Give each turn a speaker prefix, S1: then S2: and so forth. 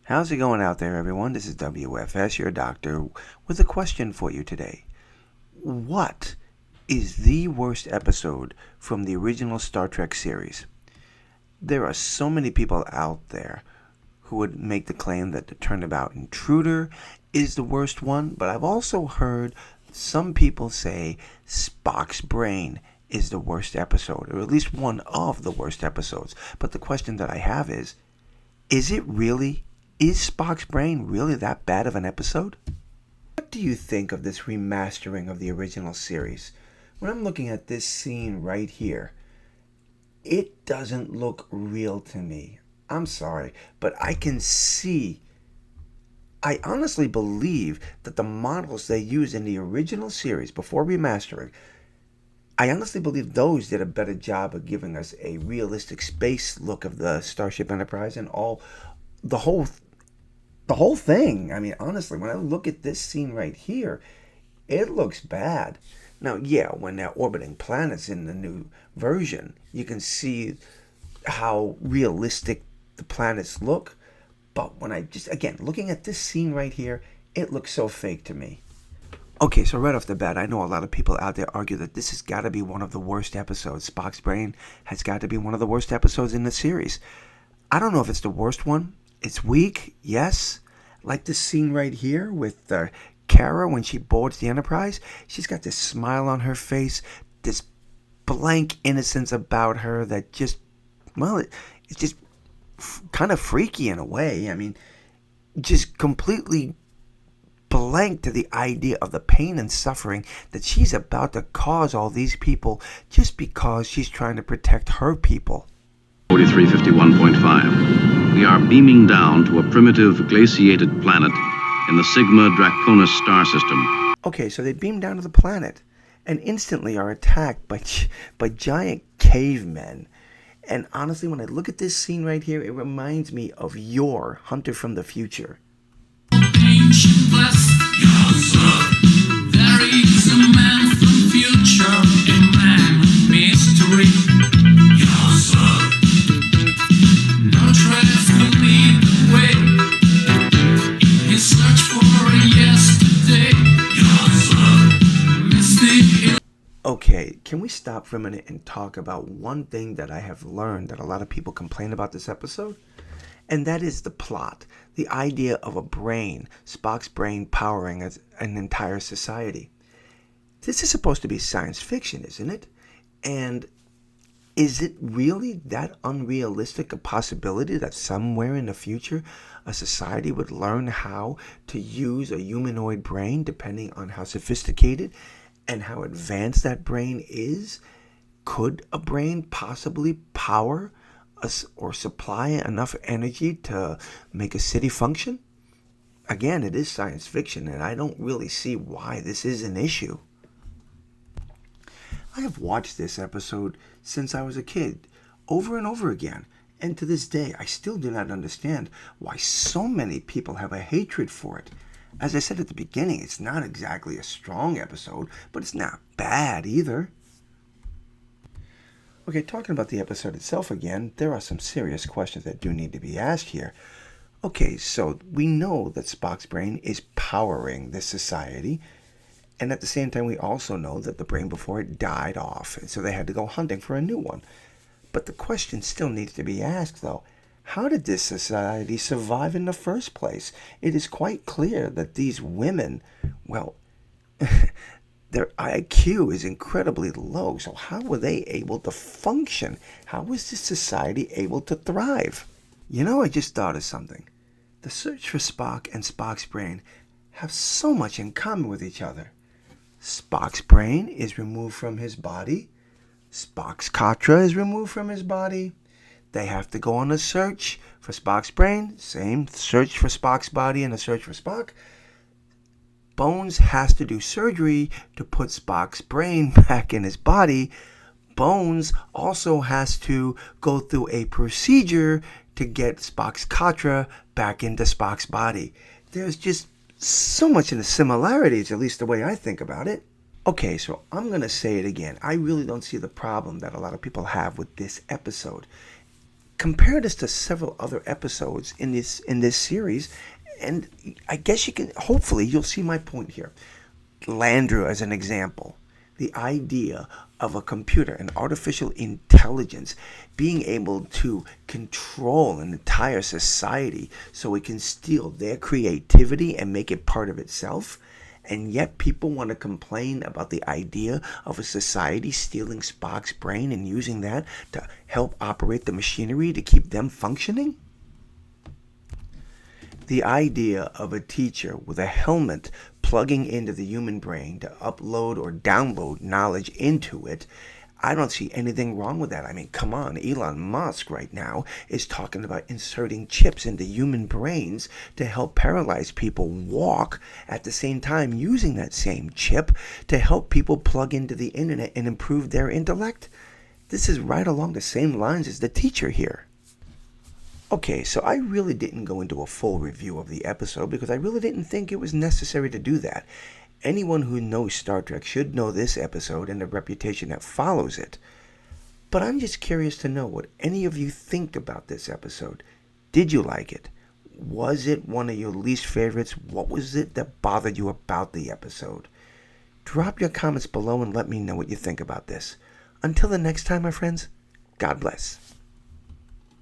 S1: How's it going out there, everyone? This is W.F.S, your doctor, with a question for you today. What is the worst episode from the original Star Trek series? There are so many people out there who would make the claim that the Turnabout Intruder is the worst one, but I've also heard some people say Spock's Brain is the worst episode, or at least one of the worst episodes. But the question that I have is it really? Is Spock's Brain really that bad of an episode? What do you think of this remastering of the original series? When I'm looking at this scene right here, it doesn't look real to me. I'm sorry, but I honestly believe that the models they used in the original series before remastering, I honestly believe those did a better job of giving us a realistic space look of the Starship Enterprise and the whole thing. I mean, honestly, when I look at this scene right here, it looks bad. Now, yeah, when they're orbiting planets in the new version, you can see how realistic the planets look. But when looking at this scene right here, it looks so fake to me. Okay, so right off the bat, I know a lot of people out there argue that this has got to be one of the worst episodes. Spock's Brain has got to be one of the worst episodes in the series. I don't know if it's the worst one. It's weak, yes. Like this scene right here with Kara when she boards the Enterprise. She's got this smile on her face, this blank innocence about her that just, it's just kind of freaky in a way. I mean, just completely blank to the idea of the pain and suffering that she's about to cause all these people just because she's trying to protect her people.
S2: 4351.5. We are beaming down to a primitive glaciated planet in the Sigma Draconus star system.
S1: Okay, so they beam down to the planet and instantly are attacked by giant cavemen. And honestly, when I look at this scene right here, it reminds me of your Hunter from the Future.
S3: Ancient blessed, yes, there is a man from future, a man mystery, yes, no trace can lead the way, in his search for a yesterday, yes, mystic.
S1: Okay, can we stop for a minute and talk about one thing that I have learned that a lot of people complain about this episode? And that is the plot, the idea of a brain, Spock's brain powering an entire society. This is supposed to be science fiction, isn't it? And is it really that unrealistic a possibility that somewhere in the future a society would learn how to use a humanoid brain depending on how sophisticated and how advanced that brain is? Could a brain possibly power or supply enough energy to make a city function? Again, it is science fiction, and I don't really see why this is an issue. I have watched this episode since I was a kid, over and over again, and to this day, I still do not understand why so many people have a hatred for it. As I said at the beginning, it's not exactly a strong episode, but it's not bad either. Okay, talking about the episode itself again, there are some serious questions that do need to be asked here. Okay, so we know that Spock's brain is powering this society, and at the same time we also know that the brain before it died off, and so they had to go hunting for a new one. But the question still needs to be asked, though. How did this society survive in the first place? It is quite clear that these women, their IQ is incredibly low, so how were they able to function? How was this society able to thrive? You know, I just thought of something. The search for Spock and Spock's brain have so much in common with each other. Spock's brain is removed from his body. Spock's katra is removed from his body. They have to go on a search for Spock's brain. Same search for Spock's body and a search for Spock. Bones has to do surgery to put Spock's brain back in his body. Bones also has to go through a procedure to get Spock's katra back into Spock's body. There's just so much in the similarities, at least the way I think about it. Okay, so I'm going to say it again. I really don't see the problem that a lot of people have with this episode. Compare this to several other episodes in this series, and I guess hopefully you'll see my point here. Landru as an example. The idea of a computer, an artificial intelligence, being able to control an entire society so it can steal their creativity and make it part of itself. And yet people want to complain about the idea of a society stealing Spock's brain and using that to help operate the machinery to keep them functioning? The idea of a teacher with a helmet plugging into the human brain to upload or download knowledge into it, I don't see anything wrong with that. I mean, come on, Elon Musk right now is talking about inserting chips into human brains to help paralyzed people walk, at the same time using that same chip to help people plug into the internet and improve their intellect. This is right along the same lines as the teacher here. Okay, so I really didn't go into a full review of the episode because I really didn't think it was necessary to do that. Anyone who knows Star Trek should know this episode and the reputation that follows it. But I'm just curious to know what any of you think about this episode. Did you like it? Was it one of your least favorites? What was it that bothered you about the episode? Drop your comments below and let me know what you think about this. Until the next time, my friends, God bless.